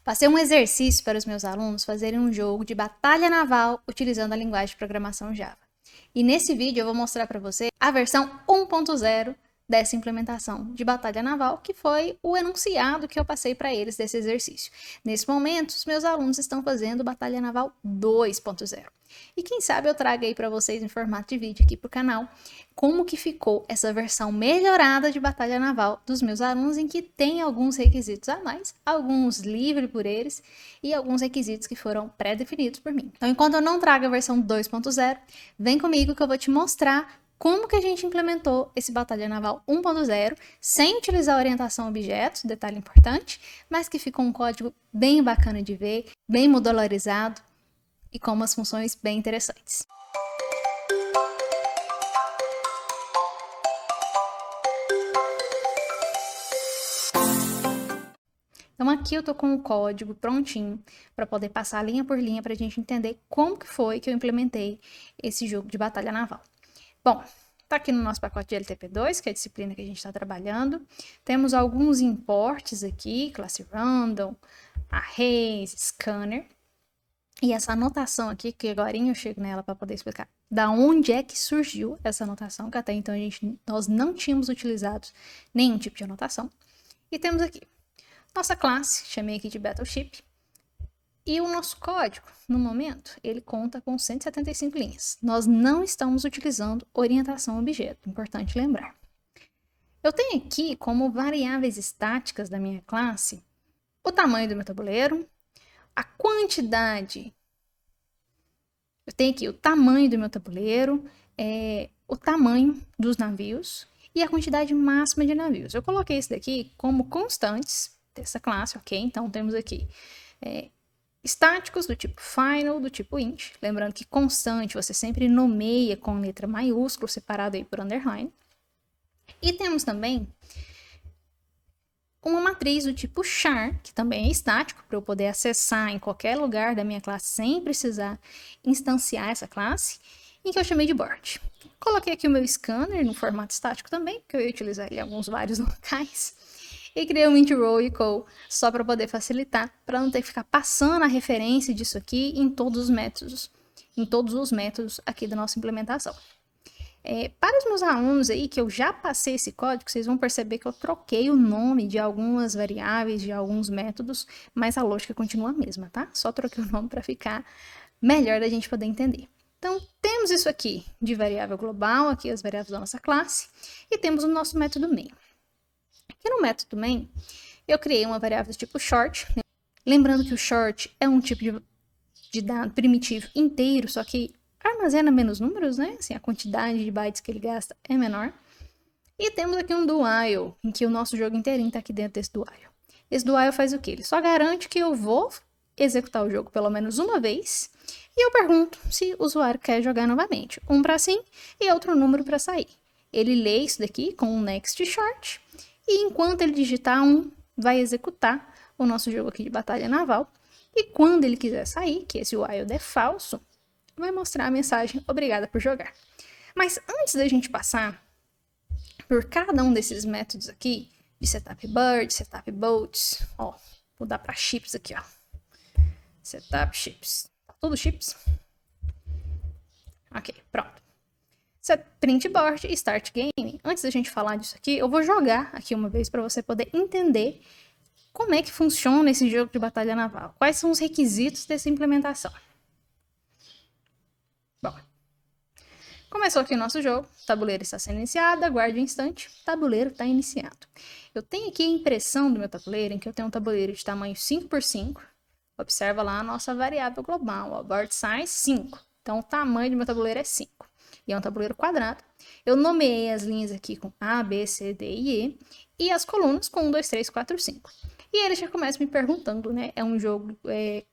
Passei um exercício para os meus alunos fazerem um jogo de batalha naval utilizando a linguagem de programação Java. E nesse vídeo eu vou mostrar para você a versão 1.0 dessa implementação de batalha naval, que foi o enunciado que eu passei para eles desse exercício. Nesse momento, os meus alunos estão fazendo batalha naval 2.0. E quem sabe eu trago aí para vocês em formato de vídeo aqui para o canal como que ficou essa versão melhorada de batalha naval dos meus alunos, em que tem alguns requisitos a mais, alguns livres por eles e alguns requisitos que foram pré-definidos por mim. Então, enquanto eu não trago a versão 2.0, vem comigo que eu vou te mostrar como que a gente implementou esse Batalha Naval 1.0 sem utilizar orientação a objetos, detalhe importante, mas que ficou um código bem bacana de ver, bem modularizado e com umas funções bem interessantes. Então aqui eu tô com o código prontinho para poder passar linha por linha para a gente entender como que foi que eu implementei esse jogo de batalha naval. Bom, tá aqui no nosso pacote de LTP2, que é a disciplina que a gente está trabalhando. Temos alguns imports aqui, classe random, arrays, scanner. E essa anotação aqui, que agora eu chego nela para poder explicar da onde é que surgiu essa anotação, que até então nós não tínhamos utilizado nenhum tipo de anotação. E temos aqui nossa classe, chamei aqui de Battleship. E o nosso código, no momento, ele conta com 175 linhas. Nós não estamos utilizando orientação a objeto, importante lembrar. Eu tenho aqui como variáveis estáticas da minha classe o tamanho do meu tabuleiro, a quantidade. Eu tenho aqui o tamanho do meu tabuleiro, o tamanho dos navios e a quantidade máxima de navios. Eu coloquei isso daqui como constantes dessa classe, ok? Então temos aqui estáticos do tipo final, do tipo int. Lembrando que constante você sempre nomeia com letra maiúscula, separado aí por underline. E temos também uma matriz do tipo char, que também é estático, para eu poder acessar em qualquer lugar da minha classe sem precisar instanciar essa classe, em que eu chamei de board. Coloquei aqui o meu scanner no formato estático também, porque eu ia utilizar ele em alguns vários locais. E criei um int row equal só para poder facilitar, para não ter que ficar passando a referência disso aqui em todos os métodos aqui da nossa implementação. Para os meus alunos aí, que eu já passei esse código, vocês vão perceber que eu troquei o nome de algumas variáveis, de alguns métodos, mas a lógica continua a mesma, tá? Só troquei o nome para ficar melhor da gente poder entender. Então, temos isso aqui de variável global, aqui as variáveis da nossa classe, e temos o nosso método main. Aqui no método main, eu criei uma variável do tipo short. Lembrando que o short é um tipo de dado primitivo inteiro, só que armazena menos números, né? Assim, a quantidade de bytes que ele gasta é menor. E temos aqui um do while, em que o nosso jogo inteirinho está aqui dentro desse do while. Esse do while faz o quê? Ele só garante que eu vou executar o jogo pelo menos uma vez, e eu pergunto se o usuário quer jogar novamente. Um para sim e outro número para sair. Ele lê isso daqui com um next short, e enquanto ele digitar 1, vai executar o nosso jogo aqui de batalha naval. E quando ele quiser sair, que esse while é falso, vai mostrar a mensagem obrigada por jogar. Mas antes da gente passar por cada um desses métodos aqui, de setup bird, setup boats, ó, vou dar para chips aqui, ó. Setup chips. Tá tudo chips? Ok, pronto. Print board e start game. Antes da gente falar disso aqui, eu vou jogar aqui uma vez para você poder entender como é que funciona esse jogo de batalha naval. Quais são os requisitos dessa implementação. Bom, começou aqui o nosso jogo. O tabuleiro está sendo iniciado, aguarde um instante. O tabuleiro está iniciado. Eu tenho aqui a impressão do meu tabuleiro, em que eu tenho um tabuleiro de tamanho 5x5. Observa lá a nossa variável global, ó, board size 5. Então, o tamanho do meu tabuleiro é 5. E é um tabuleiro quadrado. Eu nomeei as linhas aqui com A, B, C, D e E. E as colunas com 1, 2, 3, 4, 5. E ele já começa me perguntando, né? É um jogo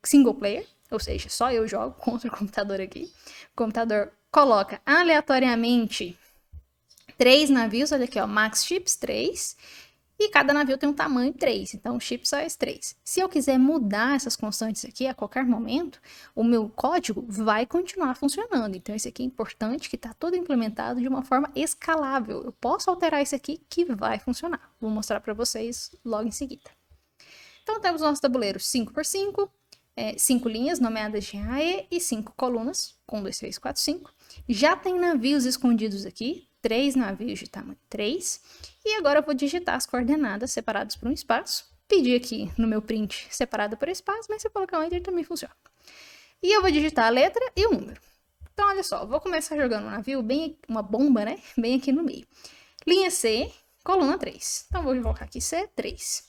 single player, ou seja, só eu jogo contra o computador aqui. O computador coloca aleatoriamente 3 navios, olha aqui, ó, max chips 3. E cada navio tem um tamanho 3, então chip size 3. Se eu quiser mudar essas constantes aqui a qualquer momento, o meu código vai continuar funcionando. Então esse aqui é importante, que está todo implementado de uma forma escalável. Eu posso alterar isso aqui que vai funcionar. Vou mostrar para vocês logo em seguida. Então, temos nosso tabuleiro 5x5, 5 linhas nomeadas de A a E e 5 colunas, 1, 2, 3, 4, 5. Já tem navios escondidos aqui, 3 navios de tamanho 3. E agora eu vou digitar as coordenadas separadas por um espaço. Pedi aqui no meu print separada por espaço, mas se eu colocar um enter também funciona. E eu vou digitar a letra e o número. Então, olha só, vou começar jogando um navio, uma bomba, né? Bem aqui no meio. Linha C, coluna 3. Então, vou colocar aqui C3.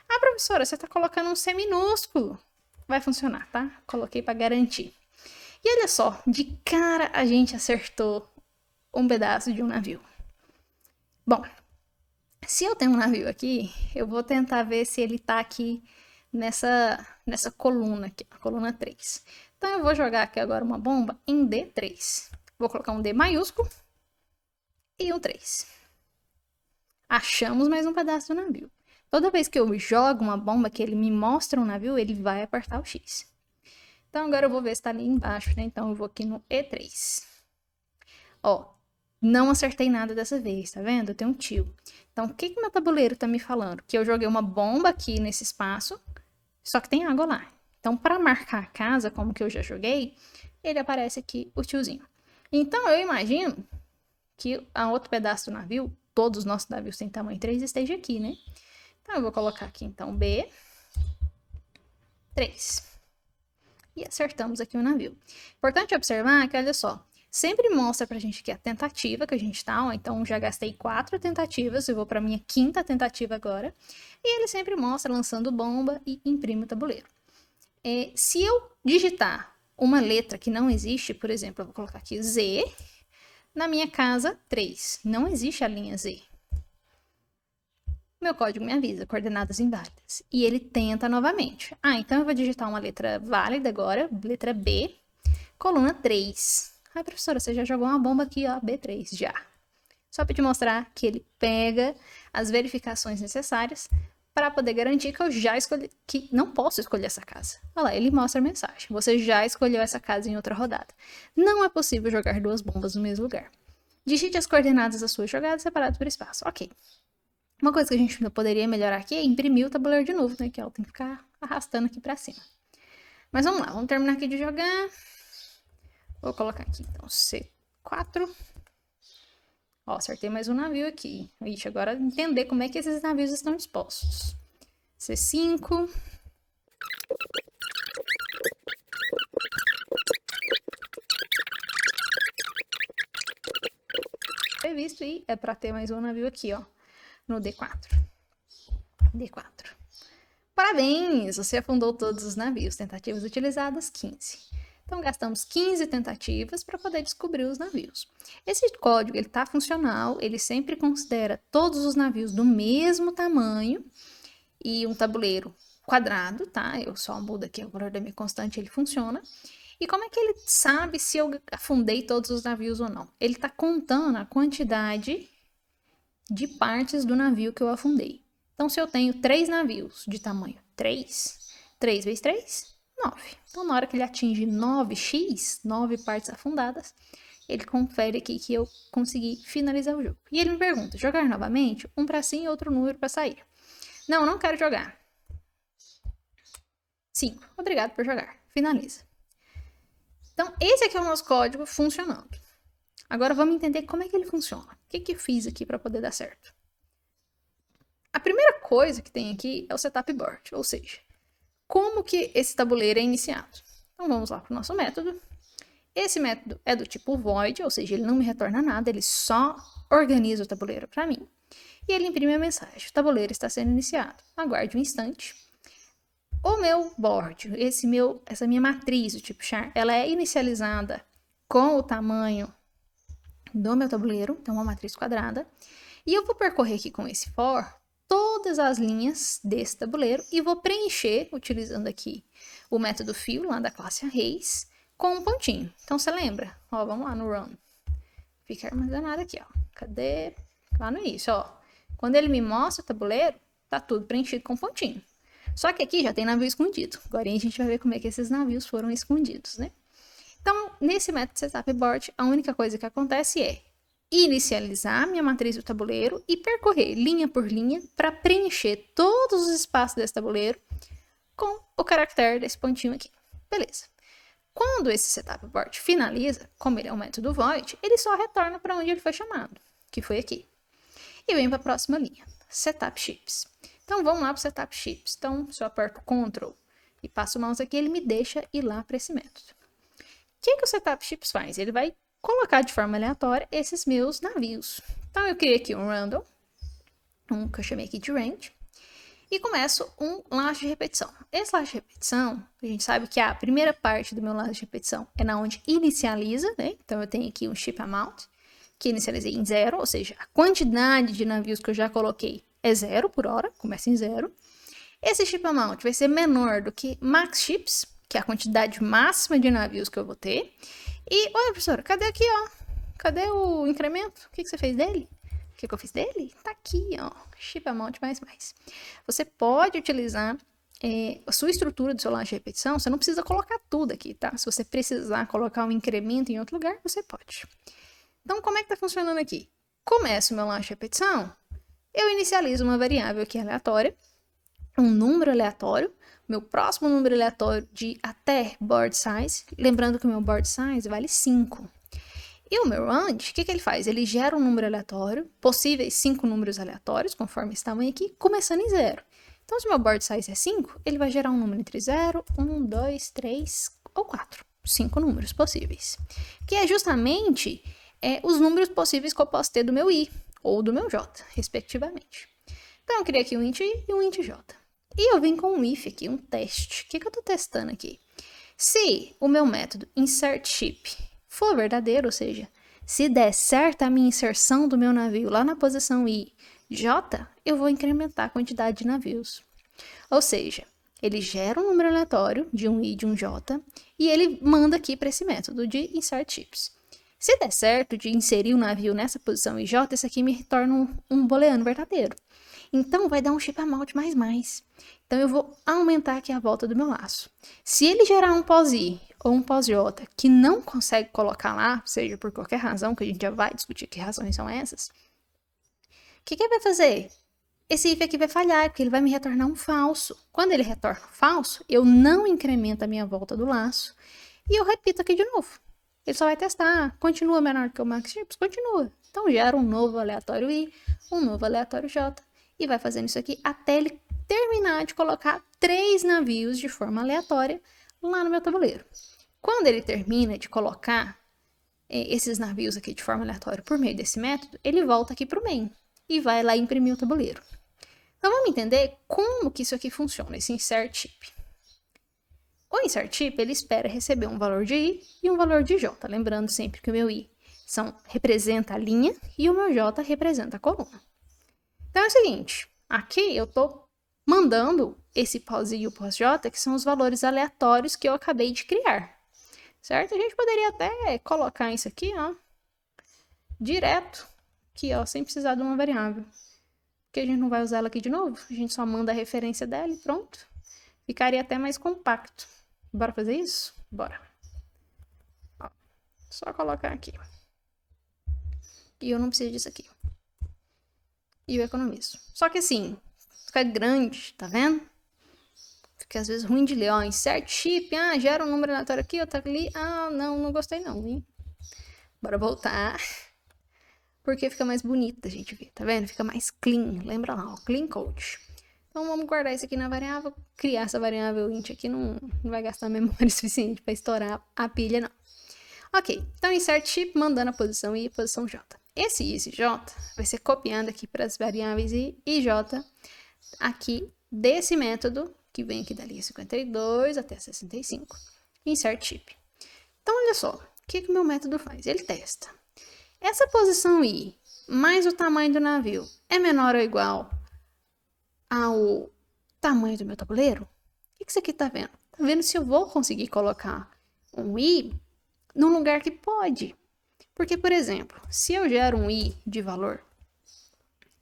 Ah, professora, você está colocando um C minúsculo. Vai funcionar, tá? Coloquei para garantir. E olha só, de cara a gente acertou um pedaço de um navio. Bom, se eu tenho um navio aqui, eu vou tentar ver se ele tá aqui nessa coluna aqui, a coluna 3. Então, eu vou jogar aqui agora uma bomba em D3. Vou colocar um D maiúsculo e um 3. Achamos mais um pedaço do navio. Toda vez que eu jogo uma bomba que ele me mostra um navio, ele vai apertar o X. Então, agora eu vou ver se tá ali embaixo, né? Então, eu vou aqui no E3. Ó, não acertei nada dessa vez, tá vendo? Eu tenho um tio. Então, o que meu tabuleiro tá me falando? Que eu joguei uma bomba aqui nesse espaço, só que tem água lá. Então, para marcar a casa, como que eu já joguei, ele aparece aqui, o tiozinho. Então, eu imagino que a outro pedaço do navio, todos os nossos navios têm tamanho 3, esteja aqui, né? Então, eu vou colocar aqui, então, B, 3. E acertamos aqui o navio. Importante observar que, olha só, sempre mostra pra gente que a tentativa que a gente tá, ó, então já gastei 4 tentativas, eu vou pra minha 5ª tentativa agora, e ele sempre mostra lançando bomba e imprime o tabuleiro. Se eu digitar uma letra que não existe, por exemplo, eu vou colocar aqui Z, na minha casa 3, não existe a linha Z. Meu código me avisa, coordenadas inválidas. E ele tenta novamente. Ah, então eu vou digitar uma letra válida agora, letra B, coluna 3. Ai, professora, você já jogou uma bomba aqui, ó, B3, já. Só para te mostrar que ele pega as verificações necessárias para poder garantir que eu já escolhi, que não posso escolher essa casa. Olha lá, ele mostra a mensagem. Você já escolheu essa casa em outra rodada. Não é possível jogar 2 bombas no mesmo lugar. Digite as coordenadas da sua jogada separadas por espaço. Ok. Uma coisa que a gente poderia melhorar aqui é imprimir o tabuleiro de novo, né? Que ela tem que ficar arrastando aqui pra cima. Mas vamos lá, vamos terminar aqui de jogar. Vou colocar aqui, então, C4. Ó, acertei mais um navio aqui. Ixi, agora entender como é que esses navios estão dispostos. C5. Previsto e é pra ter mais um navio aqui, ó. No D4. D4. Parabéns! Você afundou todos os navios. Tentativas utilizadas, 15. Então, gastamos 15 tentativas para poder descobrir os navios. Esse código está funcional, ele sempre considera todos os navios do mesmo tamanho e um tabuleiro quadrado, tá? Eu só mudo aqui o valor da minha constante, ele funciona. E como é que ele sabe se eu afundei todos os navios ou não? Ele está contando a quantidade de partes do navio que eu afundei. Então, se eu tenho 3 navios de tamanho 3, 3 vezes 3, 9. Então, na hora que ele atinge 9x, 9 partes afundadas, ele confere aqui que eu consegui finalizar o jogo. E ele me pergunta, jogar novamente? Um para sim e outro número para sair. Não, não quero jogar. 5. Obrigado por jogar. Finaliza. Então, esse aqui é o nosso código funcionando. Agora, vamos entender como é que ele funciona. O que eu fiz aqui para poder dar certo? A primeira coisa que tem aqui é o setup board, ou seja, como que esse tabuleiro é iniciado. Então, vamos lá para o nosso método. Esse método é do tipo void, ou seja, ele não me retorna nada, ele só organiza o tabuleiro para mim. E ele imprime a mensagem, o tabuleiro está sendo iniciado. Aguarde um instante. O meu board, essa minha matriz do tipo char, ela é inicializada com o tamanho do meu tabuleiro, então uma matriz quadrada. E eu vou percorrer aqui com esse for todas as linhas desse tabuleiro e vou preencher, utilizando aqui o método fill, lá da classe arrays, com um pontinho. Então, você lembra? Ó, vamos lá no run. Fica armazenado aqui, ó. Cadê? Lá no início, ó. Quando ele me mostra o tabuleiro, tá tudo preenchido com pontinho. Só que aqui já tem navio escondido. Agora a gente vai ver como é que esses navios foram escondidos, né? Então, nesse método setup board, a única coisa que acontece é inicializar minha matriz do tabuleiro e percorrer linha por linha para preencher todos os espaços desse tabuleiro com o caractere desse pontinho aqui. Beleza. Quando esse setup abort finaliza, como ele é um método void, ele só retorna para onde ele foi chamado, que foi aqui. E vem para a próxima linha, setup ships. Então vamos lá para o setup ships. Então, se eu aperto Ctrl e passo o mouse aqui, ele me deixa ir lá para esse método. O que o setup ships faz? Ele vai colocar de forma aleatória esses meus navios. Então eu criei aqui um random, um que eu chamei aqui de range, e começo um laço de repetição. Esse laço de repetição, a gente sabe que a primeira parte do meu laço de repetição é na onde inicializa, né? Então eu tenho aqui um ship amount, que inicializei em 0, ou seja, a quantidade de navios que eu já coloquei é 0 por hora, começa em 0. Esse ship amount vai ser menor do que max ships, que é a quantidade máxima de navios que eu vou ter. E, olha, professora, cadê aqui, ó? Cadê o incremento? O que você fez dele? O que eu fiz dele? Tá aqui, ó, ship amount mais. Você pode utilizar a sua estrutura do seu laço de repetição, você não precisa colocar tudo aqui, tá? Se você precisar colocar um incremento em outro lugar, você pode. Então, como é que tá funcionando aqui? Começo o meu laço de repetição, eu inicializo uma variável aqui aleatória, um número aleatório, meu próximo número aleatório de até board size, lembrando que o meu board size vale 5. E o meu range, o que ele faz? Ele gera um número aleatório, possíveis 5 números aleatórios, conforme esse tamanho aqui, começando em 0. Então, se meu board size é 5, ele vai gerar um número entre 0, 1, 2, 3 ou 4. 5 números possíveis. Que é justamente os números possíveis que eu posso ter do meu i ou do meu j, respectivamente. Então, eu criei aqui um int i e um int j. E eu vim com um if aqui, um teste. O que eu estou testando aqui? Se o meu método insertShip for verdadeiro, ou seja, se der certo a minha inserção do meu navio lá na posição i, j, eu vou incrementar a quantidade de navios. Ou seja, ele gera um número aleatório de um i e de um j e ele manda aqui para esse método de insertShips. Se der certo de inserir o navio nessa posição ij, esse aqui me retorna um booleano verdadeiro. Então, vai dar um ship amount mais. Então, eu vou aumentar aqui a volta do meu laço. Se ele gerar um pos-i ou um pos-j que não consegue colocar lá, seja por qualquer razão, que a gente já vai discutir que razões são essas, o que ele vai fazer? Esse if aqui vai falhar, porque ele vai me retornar um falso. Quando ele retorna um falso, eu não incremento a minha volta do laço e eu repito aqui de novo. Ele só vai testar, continua menor que o max ships? Continua. Então, gera um novo aleatório i, um novo aleatório j, e vai fazendo isso aqui até ele terminar de colocar 3 navios de forma aleatória lá no meu tabuleiro. Quando ele termina de colocar esses navios aqui de forma aleatória por meio desse método, ele volta aqui para o main e vai lá imprimir o tabuleiro. Então, vamos entender como que isso aqui funciona, esse insertShip. O insertShip, ele espera receber um valor de i e um valor de j, lembrando sempre que o meu i representa a linha e o meu j representa a coluna. Então é o seguinte, aqui eu estou mandando esse pos-i e o pos-j, que são os valores aleatórios que eu acabei de criar, certo? A gente poderia até colocar isso aqui, ó, direto, aqui, ó, sem precisar de uma variável, porque a gente não vai usar ela aqui de novo, a gente só manda a referência dela e pronto. Ficaria até mais compacto. Bora fazer isso? Bora. Ó, só colocar aqui. E eu não preciso disso aqui. E eu economizo. Só que assim, fica grande, tá vendo? Fica às vezes ruim de ler, ó. insertShip, gera um número aleatório aqui, outro ali. Não gostei não, hein? Bora voltar. Porque fica mais bonito da gente ver, tá vendo? Fica mais clean. Lembra lá, ó, clean code. Então vamos guardar isso aqui na variável. Criar essa variável int aqui não vai gastar memória suficiente para estourar a pilha, não. Ok, então insertShip mandando a posição i e a posição j. Esse i e esse j vai ser copiado aqui para as variáveis i e j aqui desse método que vem aqui da linha 52 até 65. insertShip. Então olha só, o que o meu método faz? Ele testa. Essa posição i mais o tamanho do navio é menor ou igual ao tamanho do meu tabuleiro? O que isso aqui tá vendo? Tá vendo se eu vou conseguir colocar um i num lugar que pode. Porque, por exemplo, se eu gero um i de valor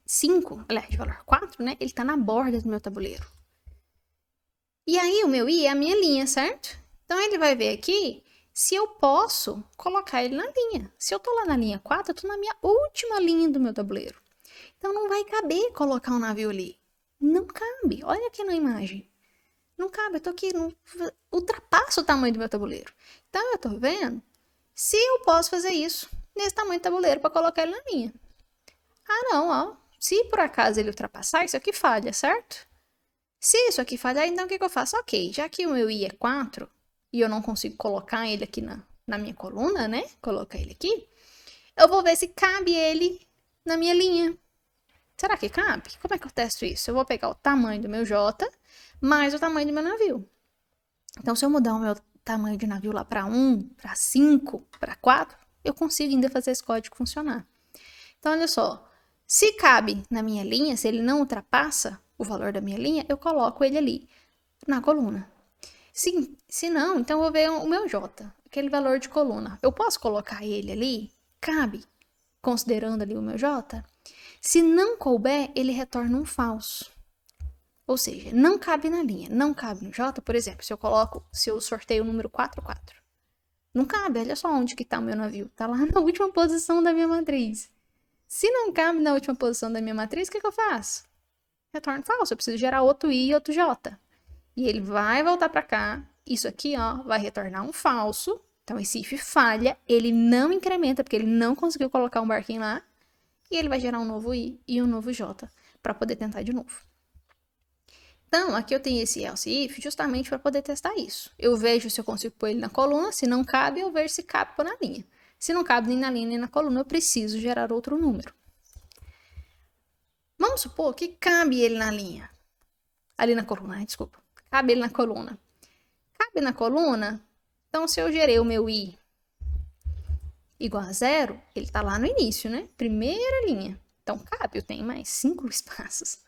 5, aliás, de valor 4, né? Ele tá na borda do meu tabuleiro. E aí, o meu i é a minha linha, certo? Então, ele vai ver aqui se eu posso colocar ele na linha. Se eu tô lá na linha 4, eu tô na minha última linha do meu tabuleiro. Então, não vai caber colocar um navio ali. Não cabe. Olha aqui na imagem. Não cabe, eu tô aqui, não ultrapassa o tamanho do meu tabuleiro. Então, eu tô vendo se eu posso fazer isso nesse tamanho de tabuleiro para colocar ele na linha. Ah, não, ó. Se por acaso ele ultrapassar, isso aqui falha, certo? Se isso aqui falhar, então o que eu faço? Ok, já que o meu i é 4 e eu não consigo colocar ele aqui na minha coluna, né? Colocar ele aqui. Eu vou ver se cabe ele na minha linha. Será que cabe? Como é que eu testo isso? Eu vou pegar o tamanho do meu J mais o tamanho do meu navio. Então, se eu mudar o meu tamanho de navio lá para 1, para 5, para 4, eu consigo ainda fazer esse código funcionar. Então, olha só. Se cabe na minha linha, se ele não ultrapassa o valor da minha linha, eu coloco ele ali na coluna. Se não, então eu vou ver o meu J, aquele valor de coluna. Eu posso colocar ele ali? Cabe, considerando ali o meu J? Se não couber, ele retorna um falso. Ou seja, não cabe na linha, não cabe no J, por exemplo, se eu sorteio o número 44. Não cabe, olha só onde que tá o meu navio. Tá lá na última posição da minha matriz. Se não cabe na última posição da minha matriz, o que eu faço? Retorno falso, eu preciso gerar outro I e outro J. E ele vai voltar para cá, isso aqui, ó, vai retornar um falso. Então, esse if falha, ele não incrementa, porque ele não conseguiu colocar um barquinho lá. E ele vai gerar um novo I e um novo J, para poder tentar de novo. Então, aqui eu tenho esse else if justamente para poder testar isso. Eu vejo se eu consigo pôr ele na coluna, se não cabe, eu vejo se cabe pôr na linha. Se não cabe nem na linha nem na coluna, eu preciso gerar outro número. Vamos supor que cabe ele na linha. Ali na coluna, desculpa. Cabe ele na coluna. Cabe na coluna, então se eu gerei o meu i igual a 0, ele tá lá no início, né? Primeira linha. Então cabe, eu tenho mais 5 espaços.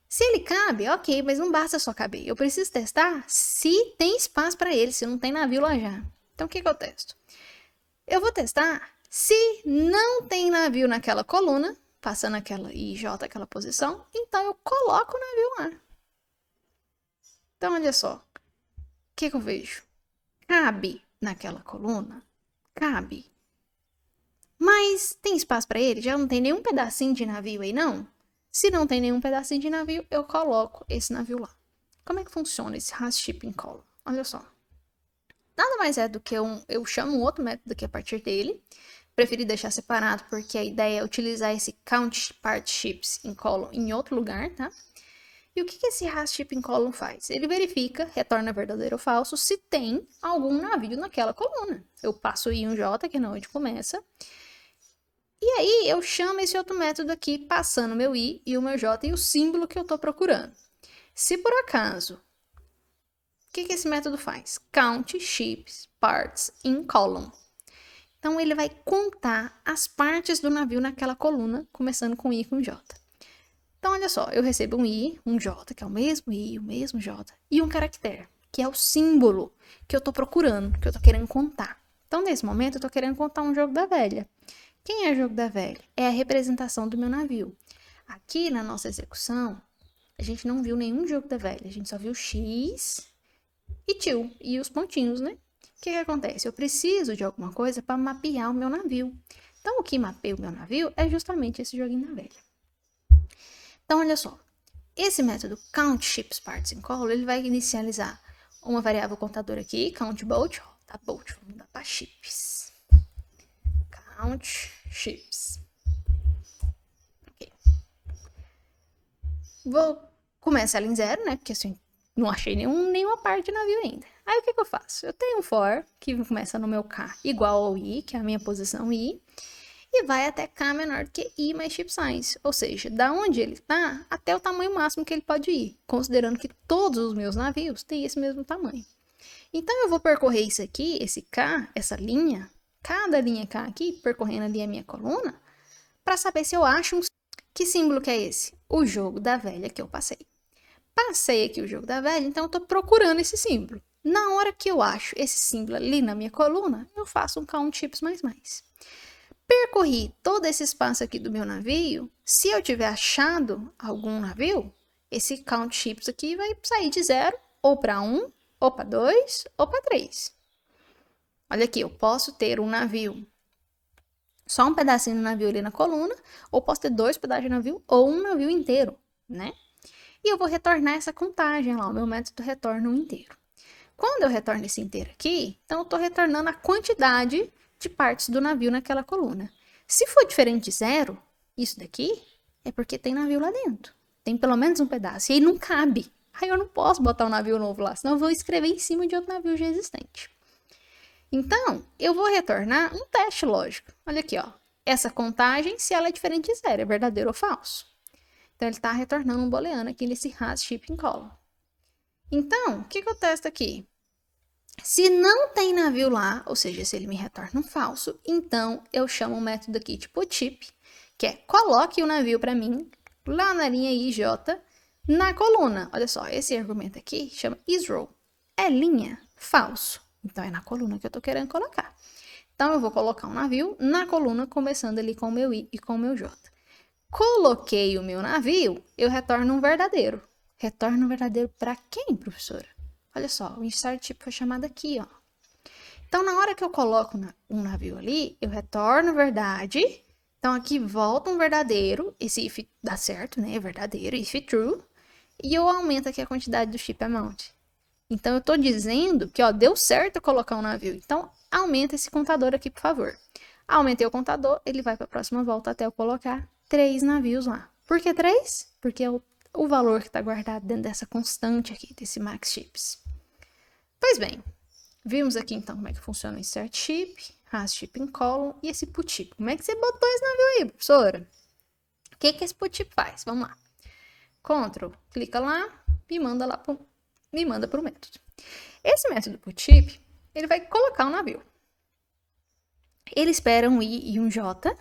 Se ele cabe, ok, mas não basta só caber. Eu preciso testar se tem espaço para ele, se não tem navio lá já. Então o que eu testo? Eu vou testar se não tem navio naquela coluna, passando aquela IJ, aquela posição, então eu coloco o navio lá. Então olha só, o que eu vejo? Cabe naquela coluna? Cabe. Mas tem espaço para ele? Já não tem nenhum pedacinho de navio aí, não? Se não tem nenhum pedacinho de navio, eu coloco esse navio lá. Como é que funciona esse Has Shipping Column? Olha só. Nada mais é do que eu chamo um outro método aqui a partir dele. Preferi deixar separado porque a ideia é utilizar esse Count Part Ships in Column em outro lugar, tá? E o que esse Has Shipping Column faz? Ele verifica, retorna verdadeiro ou falso, se tem algum navio naquela coluna. Eu passo o I e um J, que é onde começa. E aí eu chamo esse outro método aqui, passando meu I e o meu J e o símbolo que eu estou procurando. Se por acaso, o que esse método faz? Count ships parts in column. Então ele vai contar as partes do navio naquela coluna, começando com I e com J. Então olha só, eu recebo um I, um J, que é o mesmo I, o mesmo J, e um caractere, que é o símbolo que eu estou procurando, que eu estou querendo contar. Então nesse momento eu estou querendo contar um jogo da velha. Quem é o jogo da velha? É a representação do meu navio. Aqui na nossa execução, a gente não viu nenhum jogo da velha. A gente só viu X e tio, e os pontinhos, né? O que acontece? Eu preciso de alguma coisa para mapear o meu navio. Então, o que mapeia o meu navio é justamente esse joguinho da velha. Então, olha só. Esse método Count Ships Parts in Column, ele vai inicializar uma variável contadora aqui, Count Boat, tá? Boat, vamos mudar para Ships. Count Ships. Ok. Vou começar ela em 0, né? Porque assim, não achei nenhuma parte de navio ainda. Aí o que eu faço? Eu tenho um for que começa no meu K igual ao I, que é a minha posição I, e vai até K menor do que I mais ship size. Ou seja, da onde ele está até o tamanho máximo que ele pode ir, considerando que todos os meus navios têm esse mesmo tamanho. Então eu vou percorrer isso aqui, esse K, essa linha, cada linha K aqui, percorrendo ali a minha coluna, para saber se eu acho um... Que símbolo que é esse? O jogo da velha que eu passei. Passei aqui o jogo da velha, então eu estou procurando esse símbolo. Na hora que eu acho esse símbolo ali na minha coluna, eu faço um count chips mais. Percorri todo esse espaço aqui do meu navio. Se eu tiver achado algum navio, esse count chips aqui vai sair de 0 ou para 1, ou para 2, ou para 3. Olha aqui, eu posso ter um navio, só um pedacinho do navio ali na coluna, ou posso ter 2 pedaços de navio ou um navio inteiro, né? E eu vou retornar essa contagem lá, o meu método retorna um inteiro. Quando eu retorno esse inteiro aqui, então eu estou retornando a quantidade de partes do navio naquela coluna. Se for diferente de 0, isso daqui é porque tem navio lá dentro. Tem pelo menos um pedaço. E aí não cabe. Aí eu não posso botar um navio novo lá, senão eu vou escrever em cima de outro navio já existente. Então, eu vou retornar um teste lógico. Olha aqui, ó. Essa contagem, se ela é diferente de 0, é verdadeiro ou falso. Então, ele está retornando um booleano aqui nesse has shipping column. Então, o que eu testo aqui? Se não tem navio lá, ou seja, se ele me retorna um falso, então eu chamo um método aqui tipo tip, que é coloque o navio para mim lá na linha IJ na coluna. Olha só, esse argumento aqui chama isRow. É linha falso. Então é na coluna que eu estou querendo colocar. Então eu vou colocar um navio na coluna, começando ali com o meu I e com o meu J. Coloquei o meu navio, eu retorno um verdadeiro. Retorno um verdadeiro para quem, professora? Olha só, o insert tipo foi chamado aqui, ó. Então, na hora que eu coloco um navio ali, eu retorno verdade. Então, aqui volta um verdadeiro. Esse if dá certo, né? É verdadeiro, if true. E eu aumento aqui a quantidade do ship amount. Então, eu tô dizendo que, ó, deu certo eu colocar um navio. Então, aumenta esse contador aqui, por favor. Aumentei o contador, ele vai para a próxima volta até eu colocar 3 navios lá. Por que 3? Porque é o valor que está guardado dentro dessa constante aqui, desse max ships. Pois bem, vimos aqui então como é que funciona o insert ship, has shipping column e esse put ship. Como é que você botou esse navio aí, professora? O que esse put ship faz? Vamos lá. Ctrl, clica lá e manda lá me manda para o método. Esse método put ship, ele vai colocar um navio. Ele espera um I e um J,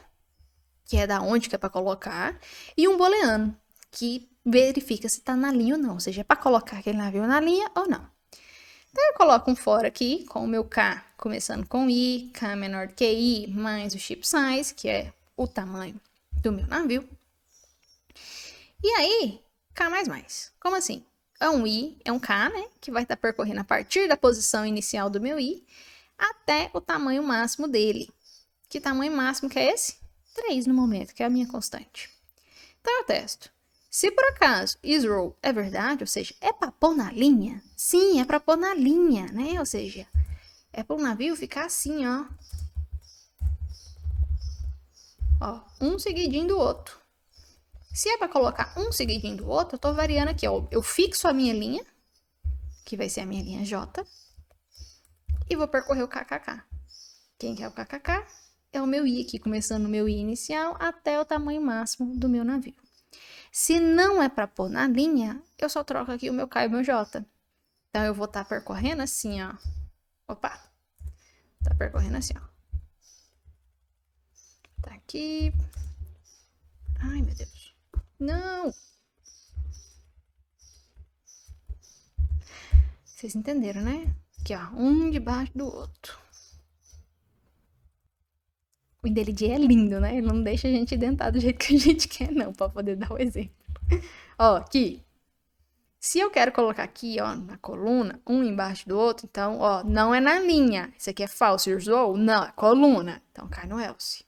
que é da onde que é para colocar, e um booleano, que verifica se está na linha ou não, ou seja, é para colocar aquele navio na linha ou não. Então, eu coloco um for aqui, com o meu K começando com I, K menor que I, mais o ship size, que é o tamanho do meu navio. E aí, K mais mais. Como assim? É um I, é um K, né? Que vai estar percorrendo a partir da posição inicial do meu I, até o tamanho máximo dele. Que tamanho máximo que é esse? 3 no momento, que é a minha constante. Então, eu testo. Se por acaso isRow é verdade, ou seja, é para pôr na linha? Sim, é para pôr na linha, né? Ou seja, é para o navio ficar assim, ó. Ó, um seguidinho do outro. Se é para colocar um seguidinho do outro, eu tô variando aqui, ó. Eu fixo a minha linha, que vai ser a minha linha J, e vou percorrer o KKK. Quem que é o KKK? É o meu I aqui, começando no meu I inicial até o tamanho máximo do meu navio. Se não é para pôr na linha, eu só troco aqui o meu K e o meu J. Então, eu vou estar percorrendo assim, ó. Opa! Tá percorrendo assim, ó. Tá aqui. Ai, meu Deus. Não! Vocês entenderam, né? Aqui, ó. Um debaixo do outro. O IntelliJ é lindo, né? Ele não deixa a gente dentar do jeito que a gente quer, não, para poder dar o exemplo. Ó, aqui. Se eu quero colocar aqui, ó, na coluna, um embaixo do outro, então, ó, não é na linha. Isso aqui é falso, isRow? Não, é coluna. Então, cai no else.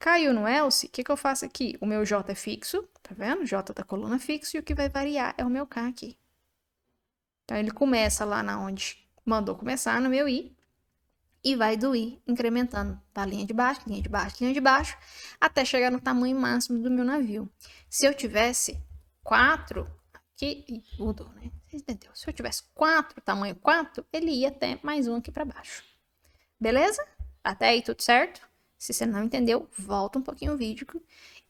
Caiu no else, o que eu faço aqui? O meu J é fixo, tá vendo? J da coluna fixo, e o que vai variar é o meu K aqui. Então, ele começa lá na onde mandou começar, no meu I, e vai do I incrementando da linha de baixo, linha de baixo, linha de baixo, até chegar no tamanho máximo do meu navio. Se eu tivesse 4, aqui, mudou, né? Vocês entenderam? Se eu tivesse 4, tamanho 4, ele ia até mais um aqui para baixo. Beleza? Até aí tudo certo? Se você não entendeu, volta um pouquinho o vídeo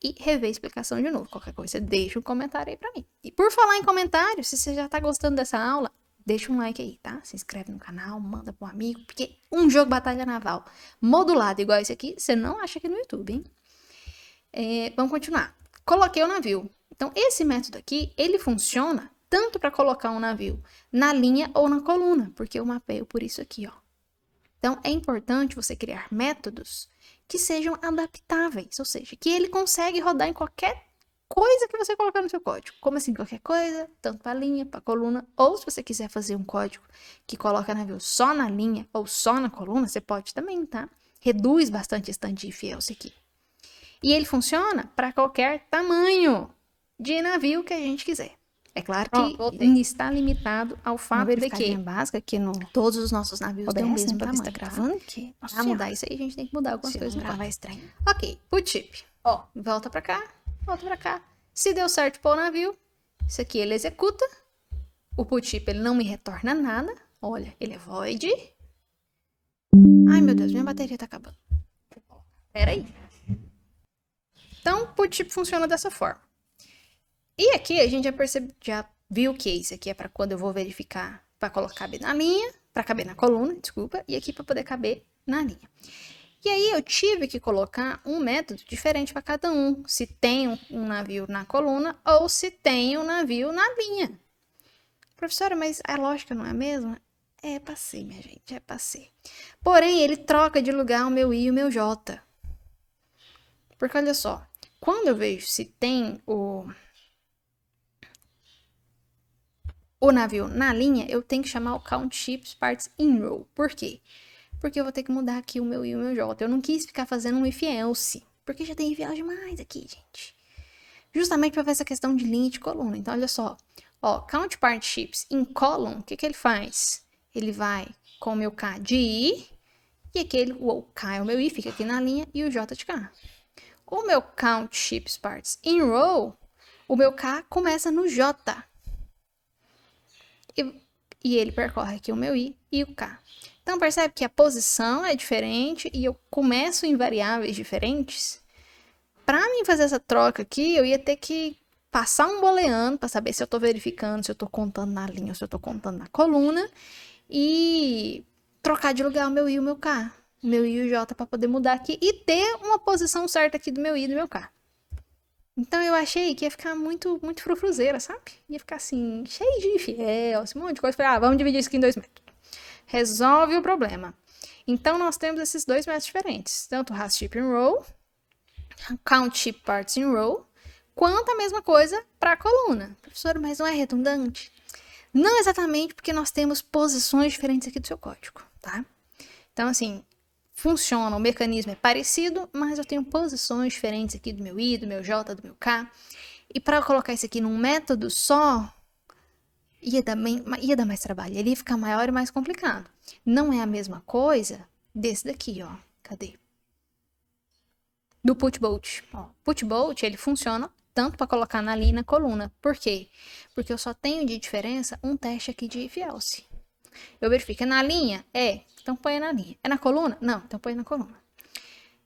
e revê a explicação de novo. Qualquer coisa, deixa um comentário aí para mim. E por falar em comentário, se você já tá gostando dessa aula, deixa um like aí, tá? Se inscreve no canal, manda pro amigo, porque um jogo Batalha Naval modulado igual esse aqui, você não acha aqui no YouTube, hein? Vamos continuar. Coloquei o navio. Então, esse método aqui, ele funciona tanto para colocar um navio na linha ou na coluna, porque eu mapeio por isso aqui, ó. Então, é importante você criar métodos que sejam adaptáveis, ou seja, que ele consegue rodar em qualquer coisa que você colocar no seu código. Como assim, qualquer coisa, tanto para linha, para coluna, ou se você quiser fazer um código que coloca navio só na linha ou só na coluna, você pode também, tá? Reduz bastante esse tanto de if else aqui. E ele funciona para qualquer tamanho de navio que a gente quiser. É claro Pronto, que está limitado ao fato de que básica aqui no todos os nossos navios têm o OBS, mesmo pra ver se tamanho, tá tá? gravando, que... Nossa Pra mudar Senhora, isso aí, a gente tem que mudar algumas se coisas não no gravar código. é estranho. Ok, put chip. Ó, volta pra cá, volta pra cá. Se deu certo pôr o navio, isso aqui ele executa. O put chip ele não me retorna nada. Olha, ele é void. Ai, meu Deus, minha bateria tá acabando. Pera aí. Então, put chip funciona dessa forma. E aqui a gente já viu que isso aqui é para quando eu vou verificar para colocar na linha, para caber na coluna, desculpa, e aqui para poder caber na linha. E aí eu tive que colocar um método diferente para cada um, se tem um navio na coluna ou se tem um navio na linha. Professora, mas a lógica não é a mesma? É, passei, minha gente, é passei. Porém, ele troca de lugar o meu I e o meu J. Porque olha só, quando eu vejo se tem o navio na linha, eu tenho que chamar o count ships parts in row. Por quê? Porque eu vou ter que mudar aqui o meu I e o meu J. Eu não quis ficar fazendo um if else, porque já tem if else demais aqui, gente. Justamente para ver essa questão de linha e de coluna. Então, olha só. Ó, count part ships in column, o que ele faz? Ele vai com o meu K de I, e aquele, o K é o meu I, fica aqui na linha, e o J de K. O meu count ships parts in row, o meu K começa no J. E ele percorre aqui o meu I e o K. Então, percebe que a posição é diferente e eu começo em variáveis diferentes? Para mim fazer essa troca aqui, eu ia ter que passar um booleano para saber se eu estou verificando, se eu estou contando na linha ou se eu estou contando na coluna. E trocar de lugar o meu I e o meu K. O meu I e o J para poder mudar aqui e ter uma posição certa aqui do meu I e do meu K. Então eu achei que ia ficar muito frufruzeira, sabe? Ia ficar assim, cheio de infiel, um monte de coisa. Falei, vamos dividir isso aqui em 2 métodos. Resolve o problema. Então nós temos esses 2 métodos diferentes. Tanto o Has Chip in Row, Count Chip Parts in Row, quanto a mesma coisa para a coluna. Professor, mas não é redundante? Não exatamente, porque nós temos posições diferentes aqui do seu código, tá? Então, assim, funciona, o mecanismo é parecido, mas eu tenho posições diferentes aqui do meu I, do meu J, do meu K. E para colocar isso aqui num método só, ia dar mais trabalho, ele ia ficar maior e mais complicado. Não é a mesma coisa desse daqui, ó. Cadê? Do putbolt. Ó, putbolt, ele funciona tanto para colocar na linha e na coluna. Por quê? Porque eu só tenho de diferença um teste aqui de if else. Eu verifico, é na linha? É, então põe na linha. É na coluna? Não, então põe na coluna.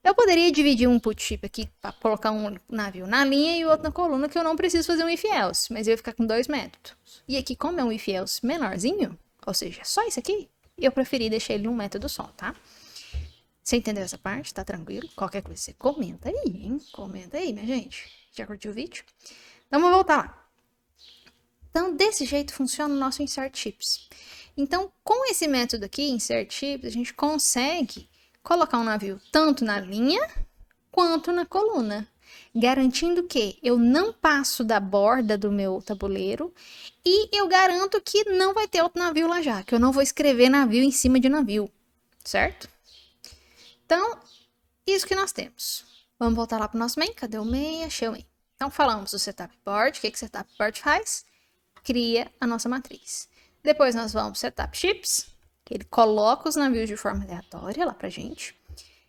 Eu poderia dividir um put chip aqui para colocar um navio na linha e o outro na coluna, que eu não preciso fazer um if else, mas eu ia ficar com 2 métodos. E aqui, como é um if else menorzinho, ou seja, só isso aqui, eu preferi deixar ele num método só, tá? Você entendeu essa parte? Tá tranquilo? Qualquer coisa você comenta aí, hein? Comenta aí, minha gente. Já curtiu o vídeo? Então, vamos voltar lá. Então, desse jeito funciona o nosso insert chips. Então, com esse método aqui, insert chips, a gente consegue colocar um navio tanto na linha quanto na coluna, garantindo que eu não passo da borda do meu tabuleiro e eu garanto que não vai ter outro navio lá já, que eu não vou escrever navio em cima de navio, certo? Então, isso que nós temos. Vamos voltar lá para o nosso main. Cadê o main? Achei o main. Então, falamos do setup board. O que o setup board faz? Cria a nossa matriz. Depois nós vamos para setup chips, que ele coloca os navios de forma aleatória lá pra gente.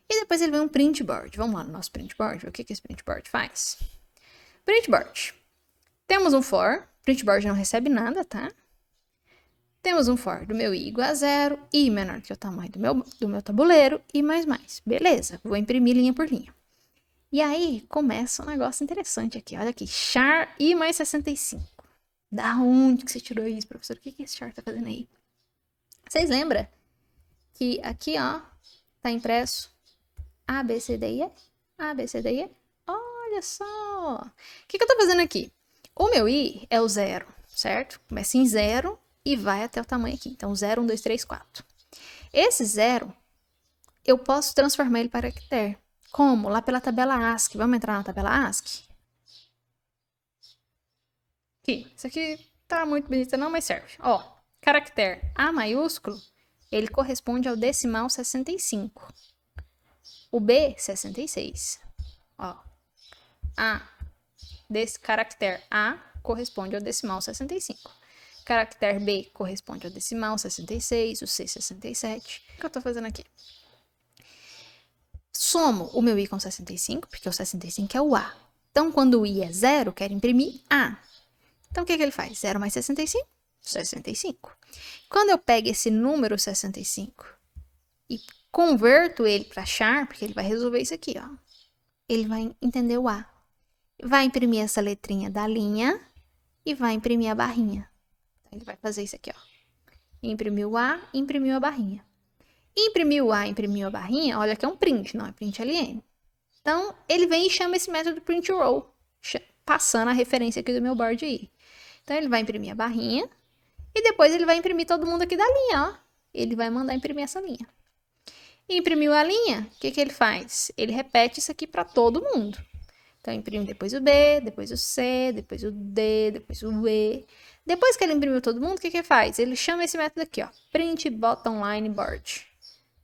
E depois ele vem um print board. Vamos lá no nosso print board, ver o que esse print board faz. Print board. Temos um for. Print board não recebe nada, tá? Temos um for do meu i igual a 0, i menor que o tamanho do meu tabuleiro, e mais. Beleza, vou imprimir linha por linha. E aí começa um negócio interessante aqui. Olha aqui, char i mais 65. Da onde que você tirou isso, professor? O que esse char tá fazendo aí? Vocês lembram que aqui, ó, tá impresso A, B, C, D, E? A, B, C, D, E? Olha só! O que eu tô fazendo aqui? O meu i é o 0, certo? Começa em 0 e vai até o tamanho aqui. Então, 0, 1, 2, 3, 4. Esse 0, eu posso transformar ele para caractere. Como? Lá pela tabela ASCII. Vamos entrar na tabela ASCII? Aqui. Isso aqui tá muito bonita não, mas serve. Ó, caractere A maiúsculo, ele corresponde ao decimal 65. O B, 66. Ó, A, desse caractere A corresponde ao decimal 65. Caractere B corresponde ao decimal 66, o C 67. O que eu tô fazendo aqui? Somo o meu I com 65, porque o 65 é o A. Então, quando o I é 0, eu quero imprimir A. Então, o que ele faz? 0 mais 65? 65. Quando eu pego esse número 65 e converto ele para char, porque ele vai resolver isso aqui, ó. Ele vai entender o A. Vai imprimir essa letrinha da linha e vai imprimir a barrinha. Então, ele vai fazer isso aqui, ó. Imprimiu o A, imprimiu a barrinha. Imprimiu o A, imprimiu a barrinha, olha que é um print, não é print LN. Então, ele vem e chama esse método print row, passando a referência aqui do meu board aí. Então, ele vai imprimir a barrinha e depois ele vai imprimir todo mundo aqui da linha, ó. Ele vai mandar imprimir essa linha. Imprimiu a linha, o que ele faz? Ele repete isso aqui para todo mundo. Então, imprime depois o B, depois o C, depois o D, depois o E. Depois que ele imprimiu todo mundo, o que ele faz? Ele chama esse método aqui, ó, print bottom line board,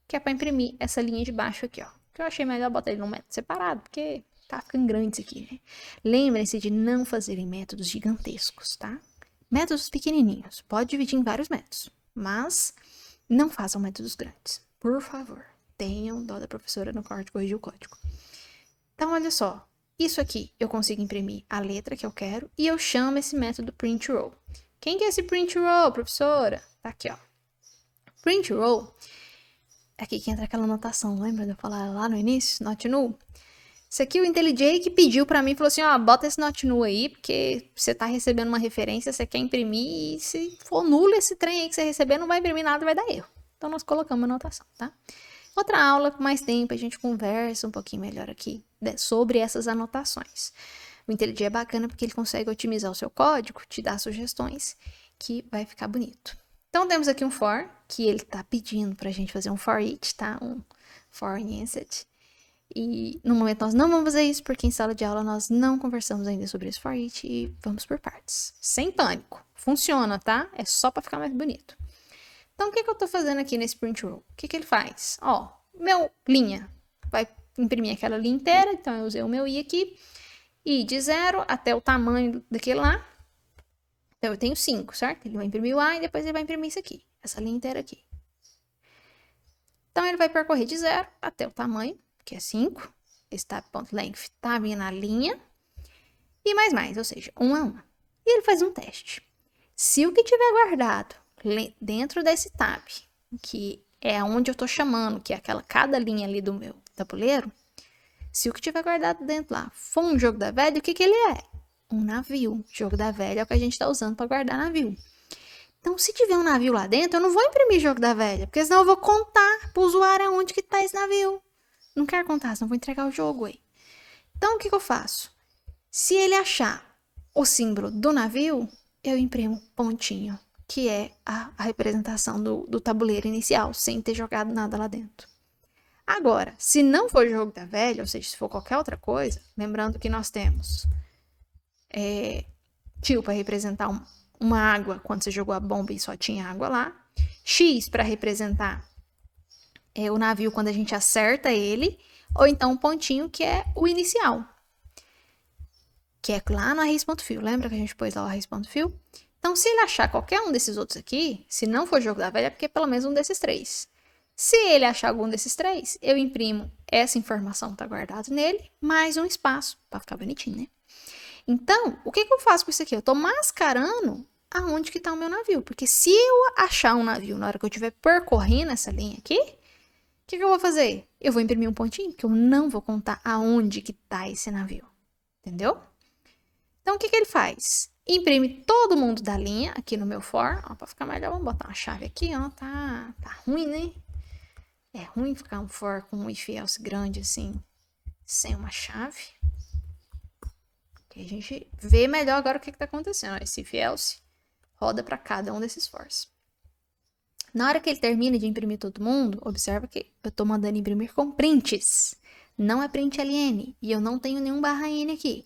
que é para imprimir essa linha de baixo aqui, ó. Que eu achei melhor botar ele num método separado, porque tá ficando grande isso aqui, né? Lembrem-se de não fazerem métodos gigantescos, tá? Métodos pequenininhos. Pode dividir em vários métodos, mas não façam métodos grandes. Por favor, tenham dó da professora na hora de corrigir o código. Então, olha só. Isso aqui eu consigo imprimir a letra que eu quero e eu chamo esse método print row. Quem que é esse print row, professora? Tá aqui, ó. Print row, aqui que entra aquela anotação, lembra de eu falar lá no início? Not null. Isso aqui o IntelliJ que pediu pra mim, falou assim, ó, bota esse not null aí, porque você tá recebendo uma referência, você quer imprimir, e se for nulo esse trem aí que você receber, não vai imprimir nada, vai dar erro. Então, nós colocamos a anotação, tá? Outra aula com mais tempo, a gente conversa um pouquinho melhor aqui sobre essas anotações. O IntelliJ é bacana porque ele consegue otimizar o seu código, te dar sugestões, que vai ficar bonito. Então, temos aqui um for, que ele tá pedindo pra gente fazer um for each, tá? Um for inset. E no momento nós não vamos fazer isso, porque em sala de aula nós não conversamos ainda sobre esse for each e vamos por partes. Sem pânico. Funciona, tá? É só pra ficar mais bonito. Então, o que eu tô fazendo aqui nesse print row? O que ele faz? Ó, meu linha vai imprimir aquela linha inteira, então eu usei o meu i aqui, e de 0 até o tamanho daquele lá. Então, eu tenho 5, certo? Ele vai imprimir o a e depois ele vai imprimir isso aqui, essa linha inteira aqui. Então, ele vai percorrer de 0 até o tamanho, que é 5. Esse tab.length tá vindo na linha. E mais, ou seja, 1 a 1. E ele faz um teste. Se o que tiver guardado dentro desse tab, que é onde eu tô chamando, que é cada linha ali do meu tabuleiro, se o que tiver guardado dentro lá for um jogo da velha, o que ele é? Um navio. Jogo da velha é o que a gente tá usando para guardar navio. Então, se tiver um navio lá dentro, eu não vou imprimir jogo da velha, porque senão eu vou contar pro usuário aonde que tá esse navio. Não quero contar, senão eu vou entregar o jogo aí. Então, o que eu faço? Se ele achar o símbolo do navio, eu imprimo pontinho, que é a representação do tabuleiro inicial, sem ter jogado nada lá dentro. Agora, se não for jogo da velha, ou seja, se for qualquer outra coisa, lembrando que nós temos tio para representar uma água, quando você jogou a bomba e só tinha água lá, X para representar o navio quando a gente acerta ele, ou então um pontinho que é o inicial, que é lá no arrays.fill. Lembra que a gente pôs lá o arrays.fill? Então, se ele achar qualquer um desses outros aqui, se não for jogo da velha, é porque é pelo menos um desses 3. Se ele achar algum desses 3, eu imprimo essa informação que está guardada nele, mais um espaço, para ficar bonitinho, né? Então, o que eu faço com isso aqui? Eu estou mascarando aonde que está o meu navio. Porque se eu achar um navio na hora que eu estiver percorrendo essa linha aqui, o que eu vou fazer? Eu vou imprimir um pontinho, que eu não vou contar aonde que está esse navio. Entendeu? Então, o que ele faz? Imprime todo mundo da linha aqui no meu for. Para ficar melhor, vamos botar uma chave aqui, ó. Tá ruim, né? É ruim ficar um for com um if else grande assim, sem uma chave. A gente vê melhor agora o que está acontecendo. Esse if else roda para cada um desses fors. Na hora que ele termina de imprimir todo mundo, observa que eu estou mandando imprimir com prints. Não é print ln. E eu não tenho nenhum /n aqui.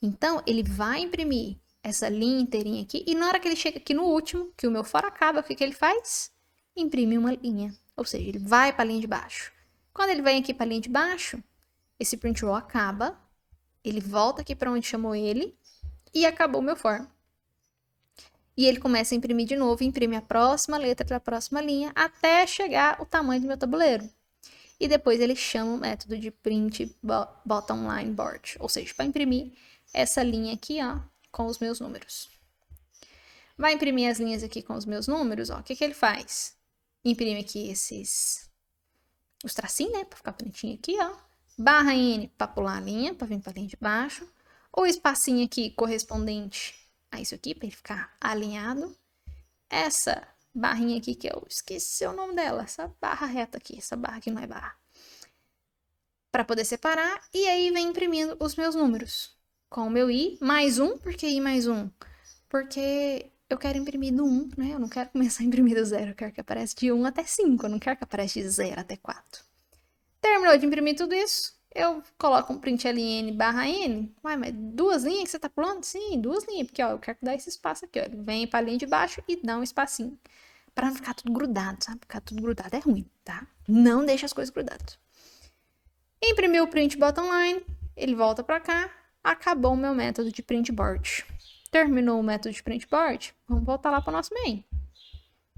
Então, ele vai imprimir essa linha inteirinha aqui. E na hora que ele chega aqui no último, que o meu for acaba, o que ele faz? Imprime uma linha. Ou seja, ele vai para a linha de baixo. Quando ele vem aqui para a linha de baixo, esse print row acaba. Ele volta aqui para onde chamou ele. e acabou o meu for. E ele começa a imprimir de novo, imprime a próxima letra da próxima linha, até chegar o tamanho do meu tabuleiro. E depois ele chama o método de print bottom line board, ou seja, para imprimir essa linha aqui, ó, com os meus números. Vai imprimir as linhas aqui com os meus números, ó, o que ele faz? Imprime aqui os tracinhos, né, para ficar bonitinho aqui, ó. Barra N para pular a linha, para vir para a linha de baixo. O espacinho aqui correspondente a isso aqui, para ele ficar alinhado. Essa barrinha aqui, que eu esqueci o nome dela, essa barra reta aqui, essa barra aqui não é barra. Para poder separar, e aí vem imprimindo os meus números. Com o meu I mais 1, por que I mais 1? Porque eu quero imprimir do 1, né? Eu não quero começar a imprimir do 0, eu quero que apareça de 1 até 5, eu não quero que apareça de 0 até 4. Terminou de imprimir tudo isso, eu coloco um print ln barra n. Ué, mas 2 linhas que você tá pulando? Sim, 2 linhas, porque ó, eu quero dar esse espaço aqui, ó. Ele vem pra linha de baixo e dá um espacinho. Pra não ficar tudo grudado, sabe? Ficar tudo grudado é ruim, tá? Não deixa as coisas grudadas. Imprimiu o print bottom line, ele volta pra cá, acabou o meu método de print board. Terminou o método de print board, vamos voltar lá pro nosso main.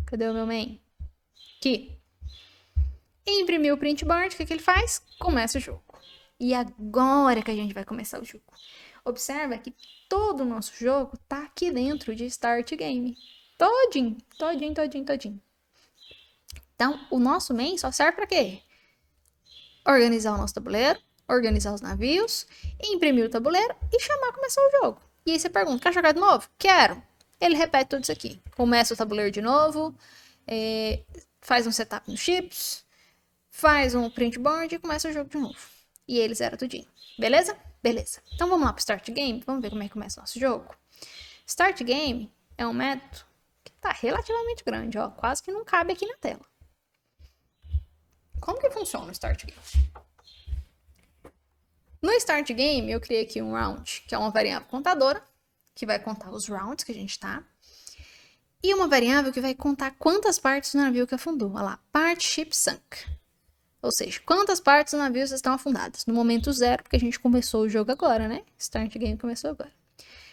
Cadê o meu main? Aqui. Imprimiu o print board, o que ele faz? Começa o jogo. E agora que a gente vai começar o jogo. Observa que todo o nosso jogo tá aqui dentro de Start Game. Todinho. Então, o nosso main só serve para quê? Organizar o nosso tabuleiro, organizar os navios, imprimir o tabuleiro e chamar a começar o jogo. E aí você pergunta, quer jogar de novo? Quero. Ele repete tudo isso aqui. Começa o tabuleiro de novo, faz um setup nos chips, faz um print board e começa o jogo de novo. E ele zera tudinho. Beleza? Beleza. Então vamos lá para o Start Game. Vamos ver como é que começa o nosso jogo. Start Game é um método que está relativamente grande, ó. Quase que não cabe aqui na tela. Como que funciona o Start Game? No Start Game, eu criei aqui um round, que é uma variável contadora, que vai contar os rounds que a gente tá. E uma variável que vai contar quantas partes do navio que afundou. Olha lá, part ship sunk. Ou seja, quantas partes do navio estão afundadas. No momento 0, porque a gente começou o jogo agora, né? Start Game começou agora.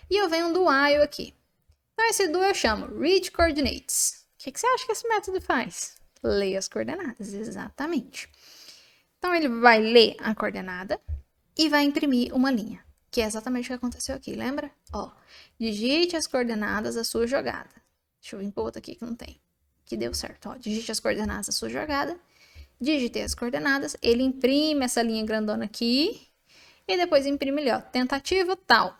E eu venho do while aqui. Então, esse do eu chamo read coordinates. O que você acha que esse método faz? Lê as coordenadas, exatamente. Então, ele vai ler a coordenada e vai imprimir uma linha, que é exatamente o que aconteceu aqui, lembra? Ó, digite as coordenadas da sua jogada. Deixa eu vir para outra aqui que não tem. Que deu certo, ó. Digite as coordenadas da sua jogada. Digitei as coordenadas, ele imprime essa linha grandona aqui e depois imprime ali, ó, tentativa tal.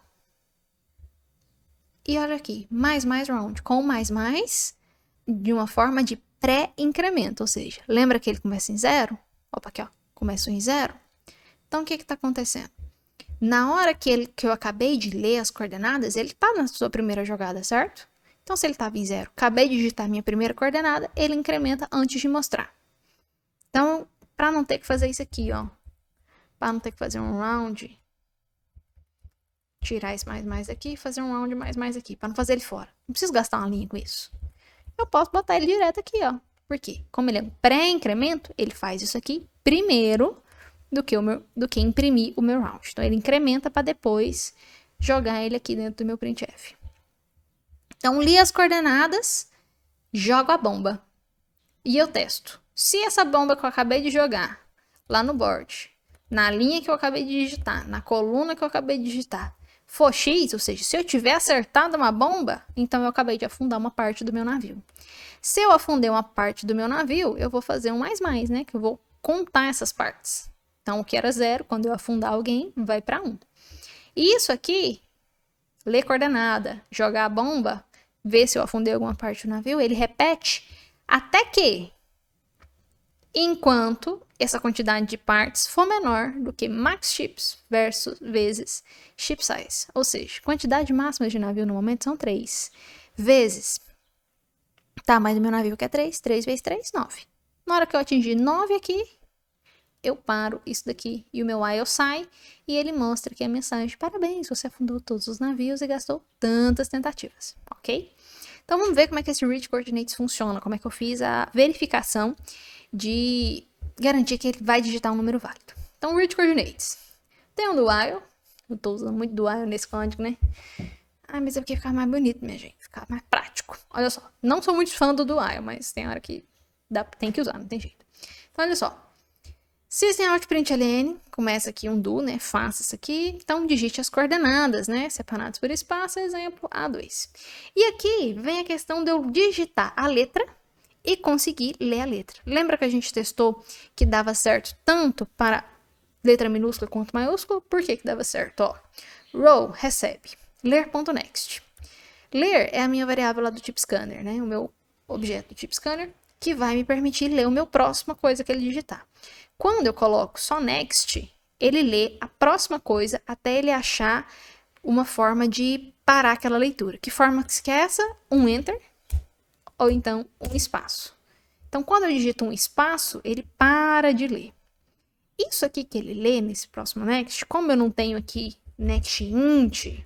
E olha aqui, mais round, com mais de uma forma de pré-incremento, ou seja, lembra que ele começa em 0? Opa, aqui ó, começou em 0. Então, o que está acontecendo? Na hora que eu acabei de ler as coordenadas, ele está na sua primeira jogada, certo? Então, se ele estava em 0, acabei de digitar minha primeira coordenada, ele incrementa antes de mostrar. Então, para não ter que fazer isso aqui, ó, para não ter que fazer um round, tirar esse mais aqui, fazer um round mais aqui, para não fazer ele fora. Não preciso gastar uma linha com isso. Eu posso botar ele direto aqui, ó. Por quê? Como ele é um pré-incremento, ele faz isso aqui primeiro do que imprimir o meu round. Então, ele incrementa para depois jogar ele aqui dentro do meu printf. Então, li as coordenadas, jogo a bomba. E eu testo. Se essa bomba que eu acabei de jogar lá no board, na linha que eu acabei de digitar, na coluna que eu acabei de digitar, for X, ou seja, se eu tiver acertado uma bomba, então eu acabei de afundar uma parte do meu navio. Se eu afundei uma parte do meu navio, eu vou fazer um mais, né? Que eu vou contar essas partes. Então, o que era 0, quando eu afundar alguém, vai para 1. E isso aqui, ler coordenada, jogar a bomba, ver se eu afundei alguma parte do navio, ele repete até que, enquanto essa quantidade de partes for menor do que max ships vezes ship size. Ou seja, quantidade máxima de navio no momento são 3. Vezes tamanho do meu navio que é 3. 3 vezes 3, 9. Na hora que eu atingir 9 aqui, eu paro isso daqui e o meu while sai e ele mostra aqui a mensagem: parabéns, você afundou todos os navios e gastou tantas tentativas, ok? Então vamos ver como é que esse read coordinates funciona, como é que eu fiz a verificação de garantir que ele vai digitar um número válido. Então, read coordinates. Tem um do while, eu tô usando muito do while nesse código, né? Ah, mas é porque ficar mais bonito, minha gente. Ficar mais prático. Olha só. Não sou muito fã do while, mas tem hora que tem que usar, não tem jeito. Então, olha só. System.out.println, começa aqui um do, né? Faça isso aqui. Então, digite as coordenadas, né? Separadas por espaço, exemplo A2. E aqui vem a questão de eu digitar a letra e conseguir ler a letra. Lembra que a gente testou que dava certo tanto para letra minúscula quanto maiúscula? Por que dava certo? Ó, row recebe ler.next. Ler é a minha variável lá do type scanner, né? O meu objeto do type scanner, que vai me permitir ler o meu próxima coisa que ele digitar. Quando eu coloco só next, ele lê a próxima coisa até ele achar uma forma de parar aquela leitura. Que forma que é essa? Um enter ou então um espaço. Então, quando eu digito um espaço, ele para de ler. Isso aqui que ele lê nesse próximo next, como eu não tenho aqui next int,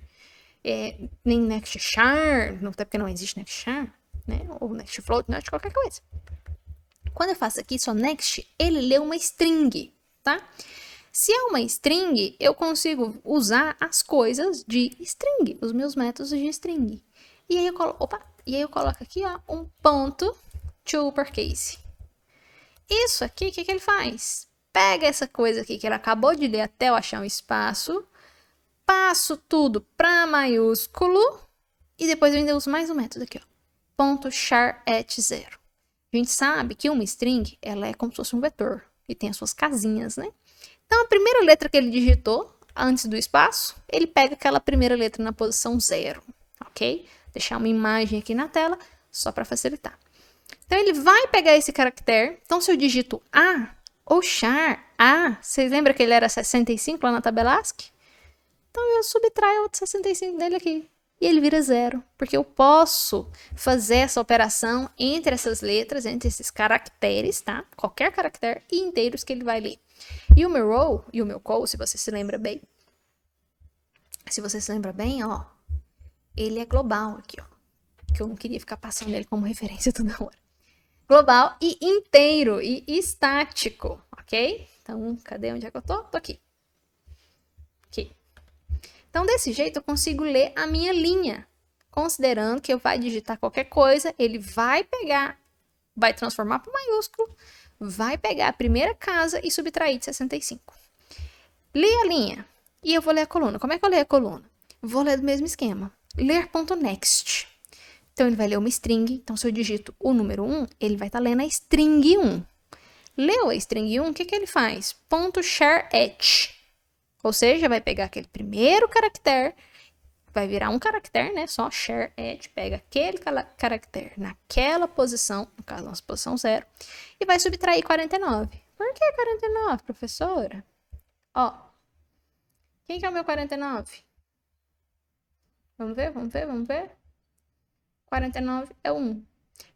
nem next char, até porque não existe next char, né? Ou next float, next qualquer coisa. Quando eu faço aqui só next, ele lê uma string, tá? Se é uma string, eu consigo usar as coisas de string, os meus métodos de string. E aí eu coloco aqui, ó, um ponto to uppercase. Isso aqui, o que ele faz? Pega essa coisa aqui que ele acabou de ler até eu achar um espaço, passo tudo para maiúsculo e depois eu ainda uso mais um método aqui, ó, ponto char at 0. A gente sabe que uma string, ela é como se fosse um vetor e tem as suas casinhas, né? Então, a primeira letra que ele digitou antes do espaço, ele pega aquela primeira letra na posição 0, ok? Vou deixar uma imagem aqui na tela, só para facilitar. Então, ele vai pegar esse caractere. Então, se eu digito A ou char A, vocês lembram que ele era 65 lá na tabela ASCII? Então, eu subtraio o 65 dele aqui. E ele vira 0, porque eu posso fazer essa operação entre essas letras, entre esses caracteres, tá? Qualquer caractere e inteiros que ele vai ler. E o meu row e o meu call, se você se lembra bem, ó, ele é global aqui, ó, que eu não queria ficar passando ele como referência toda hora. Global e inteiro e estático, ok? Então, cadê onde é que eu tô? Tô aqui. Aqui. Então, desse jeito, eu consigo ler a minha linha. Considerando que eu vai digitar qualquer coisa, ele vai pegar, vai transformar para maiúsculo, vai pegar a primeira casa e subtrair de 65. Li a linha e eu vou ler a coluna. Como é que eu leio a coluna? Vou ler do mesmo esquema. Ler.next. Então, ele vai ler uma string. Então, se eu digito o número 1, ele vai estar lendo a string 1. Leu a string 1, o que ele faz? Ponto char at. Ou seja, vai pegar aquele primeiro caractere, vai virar um caractere, né? Só char at, pega aquele caractere naquela posição, no caso, nossa posição 0, e vai subtrair 49. Por que 49, professora? Ó, quem que é o meu 49? Vamos ver. 49 é 1.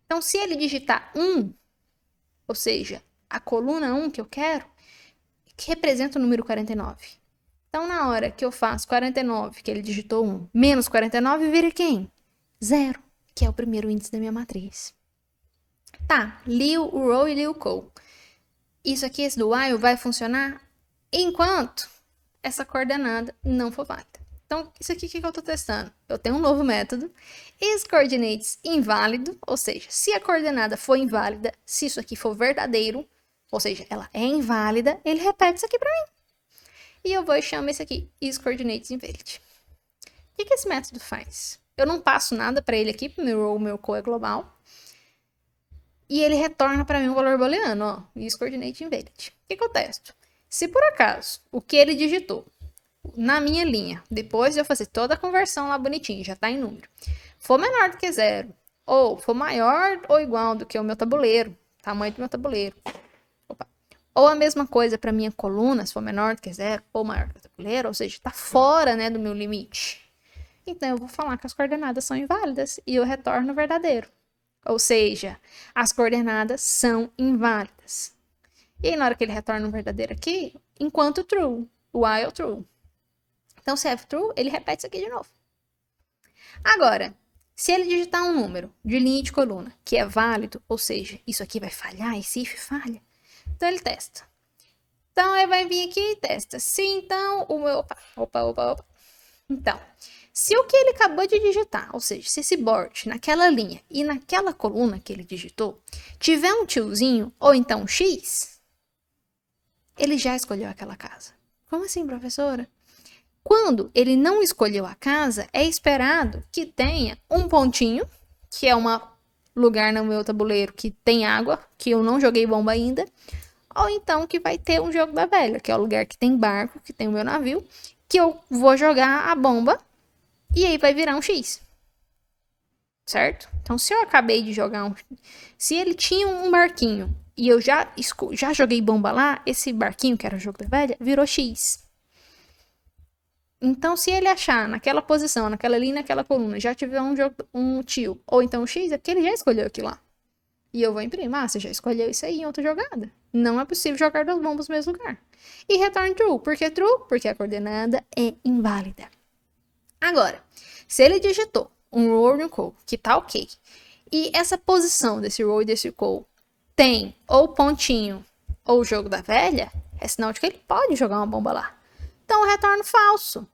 Então, se ele digitar 1, ou seja, a coluna 1 que eu quero, que representa o número 49. Então, na hora que eu faço 49, que ele digitou 1, menos 49, vira quem? 0, que é o primeiro índice da minha matriz. Tá, li o row e li o call. Isso aqui, esse do while, vai funcionar enquanto essa coordenada não for válida. Então, isso aqui, o que eu estou testando? Eu tenho um novo método, isCoordinates inválido, ou seja, se a coordenada for inválida, se isso aqui for verdadeiro, ou seja, ela é inválida, ele repete isso aqui para mim. E eu vou e chamo esse aqui, isCoordinates invalid. O que esse método faz? Eu não passo nada para ele aqui, porque o meu call é global. E ele retorna para mim um valor booleano, ó, isCoordinate invalid. O que eu testo? Se por acaso o que ele digitou na minha linha, depois de eu fazer toda a conversão lá bonitinho, já está em número, for menor do que 0, ou for maior ou igual do que o meu tabuleiro, tamanho do meu tabuleiro, ou a mesma coisa para minha coluna, se for menor do que 0 ou maior do que o tabuleiro, ou seja, está fora, né, do meu limite. Então, eu vou falar que as coordenadas são inválidas e eu retorno verdadeiro. Ou seja, as coordenadas são inválidas. E aí, na hora que ele retorna um verdadeiro aqui, enquanto true, while true. Então, se é true, ele repete isso aqui de novo. Agora, se ele digitar um número de linha e de coluna que é válido, ou seja, isso aqui vai falhar, esse if falha, então ele testa. Então, ele vai vir aqui e testa. Se então o meu... Opa. Então, Se o que ele acabou de digitar, ou seja, se esse board naquela linha e naquela coluna que ele digitou tiver um tiozinho ou então um X, ele já escolheu aquela casa. Como assim, professora? Quando ele não escolheu a casa, é esperado que tenha um pontinho, que é um lugar no meu tabuleiro que tem água, que eu não joguei bomba ainda, ou então que vai ter um jogo da velha, que é o lugar que tem barco, que tem o meu navio, que eu vou jogar a bomba e aí vai virar um X. Certo? Então, se eu acabei de jogar um. Se ele tinha um barquinho e eu já joguei bomba lá, esse barquinho, que era o jogo da velha, virou X. Então, se ele achar naquela posição, naquela linha, naquela coluna, já tiver um tio ou então um X, é porque ele já escolheu aquilo lá. E eu vou imprimir. Ah, você já escolheu isso aí em outra jogada. Não é possível jogar duas bombas no mesmo lugar. E return true. Por que true? Porque a coordenada é inválida. Agora, se ele digitou um row e um call, que tá ok, e essa posição desse row e desse call tem ou pontinho ou o jogo da velha, é sinal de que ele pode jogar uma bomba lá. Então, eu retorno falso.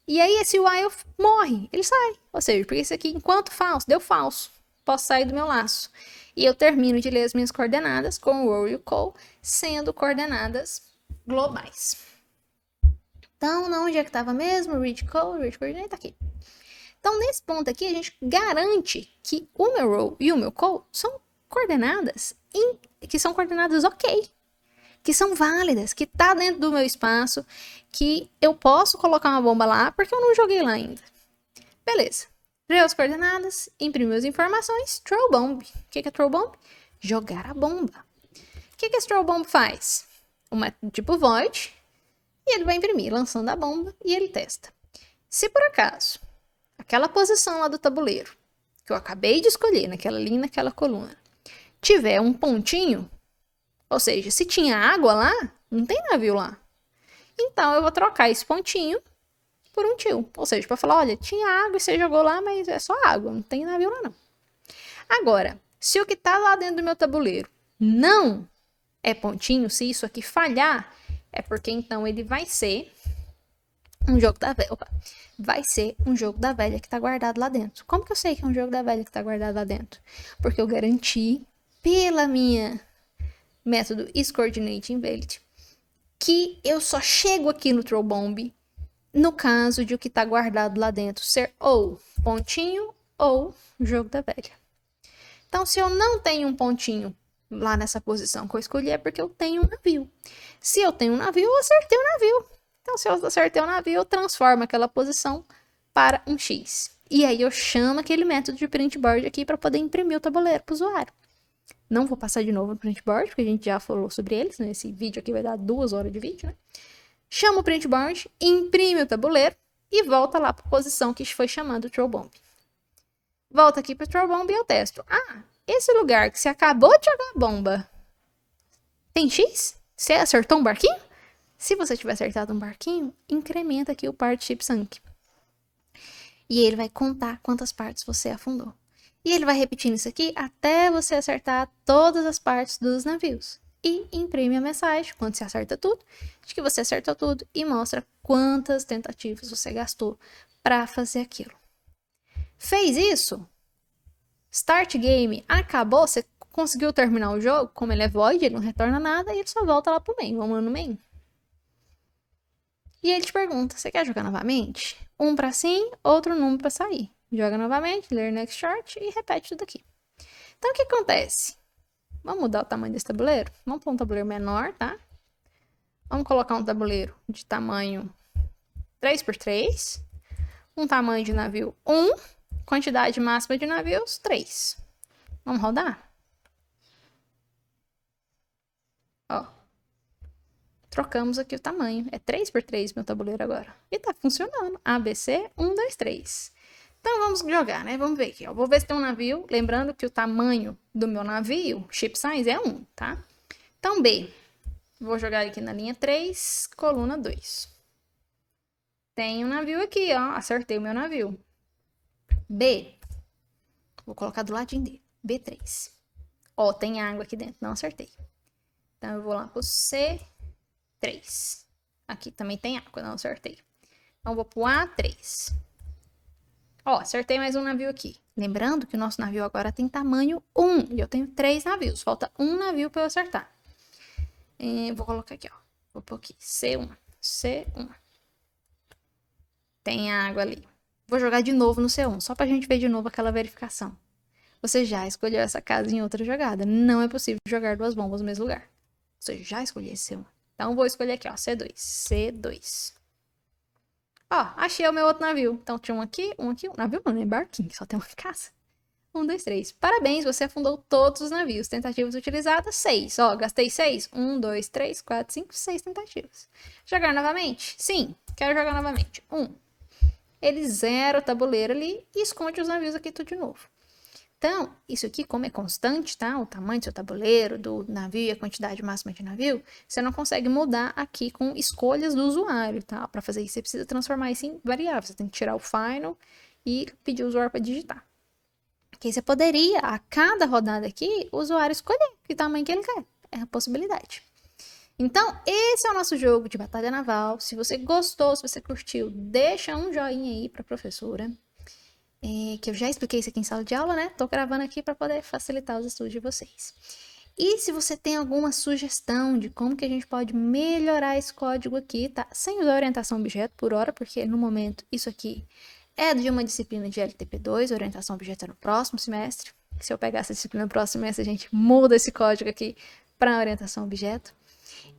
E aí, esse while morre, ele sai. Ou seja, porque isso aqui, enquanto falso, deu falso. Posso sair do meu laço. E eu termino de ler as minhas coordenadas com o row e o call, sendo coordenadas globais. Então, onde é que estava mesmo? Read coordinate, tá aqui. Então, nesse ponto aqui, a gente garante que o meu row e o meu call são coordenadas que são coordenadas ok, que são válidas, que tá dentro do meu espaço, que eu posso colocar uma bomba lá, porque eu não joguei lá ainda. Beleza. Criei as coordenadas, imprimi as informações, throw bomb. O que é throw bomb? Jogar a bomba. O que esse throw bomb faz? Um método tipo void, e ele vai imprimir, lançando a bomba, e ele testa. Se por acaso, aquela posição lá do tabuleiro, que eu acabei de escolher, naquela linha, naquela coluna, tiver um pontinho, ou seja, se tinha água lá, não tem navio lá. Então, eu vou trocar esse pontinho por um tio. Ou seja, para falar, olha, tinha água e você jogou lá, mas é só água, não tem navio lá não. Agora, se o que tá lá dentro do meu tabuleiro não é pontinho, se isso aqui falhar, é porque então ele vai ser um jogo da velha. Opa, vai ser um jogo da velha que tá guardado lá dentro. Como que eu sei que é um jogo da velha que tá guardado lá dentro? Porque eu garanti, pela minha método isCoordinate Invalid, que eu só chego aqui no throw bomb no caso de o que tá guardado lá dentro ser ou pontinho ou jogo da velha. Então, se eu não tenho um pontinho lá nessa posição que eu escolhi, é porque eu tenho um navio. Se eu tenho um navio, eu acertei o navio. Então, se eu acertei o navio, eu transformo aquela posição para um X. E aí eu chamo aquele método de printboard aqui para poder imprimir o tabuleiro para o usuário. Não vou passar de novo no printboard, porque a gente já falou sobre eles. Né? Esse vídeo aqui vai dar 2 horas de vídeo, né? Chama o printboard, imprime o tabuleiro e volta lá para a posição que foi chamando o throw bomb. Volta aqui para o throw bomb e eu testo. Ah, esse lugar que você acabou de jogar a bomba tem X? Você acertou um barquinho? Se você tiver acertado um barquinho, incrementa aqui o partship sunk. E ele vai contar quantas partes você afundou. E ele vai repetindo isso aqui até você acertar todas as partes dos navios. E imprime a mensagem, quando você acerta tudo, de que você acertou tudo e mostra quantas tentativas você gastou para fazer aquilo. Fez isso? Start game, acabou, você conseguiu terminar o jogo, como ele é void, ele não retorna nada e ele só volta lá pro main. Vamos lá no main. E ele te pergunta, você quer jogar novamente? Um para sim, outro número para sair. Joga novamente, ler next chart e repete tudo aqui. Então, o que acontece? Vamos mudar o tamanho desse tabuleiro? Vamos pôr um tabuleiro menor, tá? Vamos colocar um tabuleiro de tamanho 3x3. Um tamanho de navio 1. Quantidade máxima de navios 3. Vamos rodar? Ó. Trocamos aqui o tamanho. É 3x3 meu tabuleiro agora. E tá funcionando. ABC 1, 2, 3. Então vamos jogar, né? Vamos ver aqui, ó. Vou ver se tem um navio. Lembrando que o tamanho do meu navio, ship size, é 1, tá? Então B. Vou jogar aqui na linha 3, coluna 2. Tem um navio aqui, ó. Acertei o meu navio. B. Vou colocar do ladinho dele. B3. Ó, tem água aqui dentro. Não acertei. Então eu vou lá pro C3. Aqui também tem água. Não acertei. Então eu vou pro A3. Ó, acertei mais um navio aqui. Lembrando que o nosso navio agora tem tamanho 1. E eu tenho 3 navios. Falta um navio para eu acertar. Vou colocar aqui, ó. Vou pôr aqui. C1. C1. Tem água ali. Vou jogar de novo no C1, só pra gente ver de novo aquela verificação. Você já escolheu essa casa em outra jogada. Não é possível jogar duas bombas no mesmo lugar. Você já escolheu esse C1. Então, vou escolher aqui, ó. C2. C2. Ó, achei o meu outro navio. Então, tinha um aqui, um aqui. Um navio não, né? Barquinho, só tem uma casa. 1, 2, 3. Parabéns, você afundou todos os navios. Tentativas utilizadas, 6. Ó, gastei 6. 1, 2, 3, 4, 5, 6 tentativas. Jogar novamente? Sim, quero jogar novamente. 1. Ele zera o tabuleiro ali e esconde os navios aqui tudo de novo. Então, isso aqui, como é constante, tá? O tamanho do seu tabuleiro, do navio e a quantidade máxima de navio, você não consegue mudar aqui com escolhas do usuário, tá? Para fazer isso, você precisa transformar isso em variável. Você tem que tirar o final e pedir o usuário para digitar. Porque você poderia, a cada rodada aqui, o usuário escolher que tamanho que ele quer. É a possibilidade. Então, esse é o nosso jogo de batalha naval. Se você gostou, se você curtiu, deixa um joinha aí para a professora. Que eu já expliquei isso aqui em sala de aula, né? Tô gravando aqui para poder facilitar os estudos de vocês. E se você tem alguma sugestão de como que a gente pode melhorar esse código aqui, tá? Sem usar orientação objeto por hora, porque no momento isso aqui é de uma disciplina de LTP2, orientação objeto é no próximo semestre. Se eu pegar essa disciplina no próximo semestre, a gente muda esse código aqui para orientação objeto.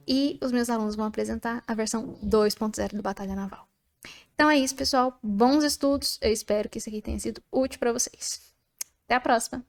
E os meus alunos vão apresentar a versão 2.0 do Batalha Naval. Então é isso, pessoal. Bons estudos. Eu espero que isso aqui tenha sido útil para vocês. Até a próxima!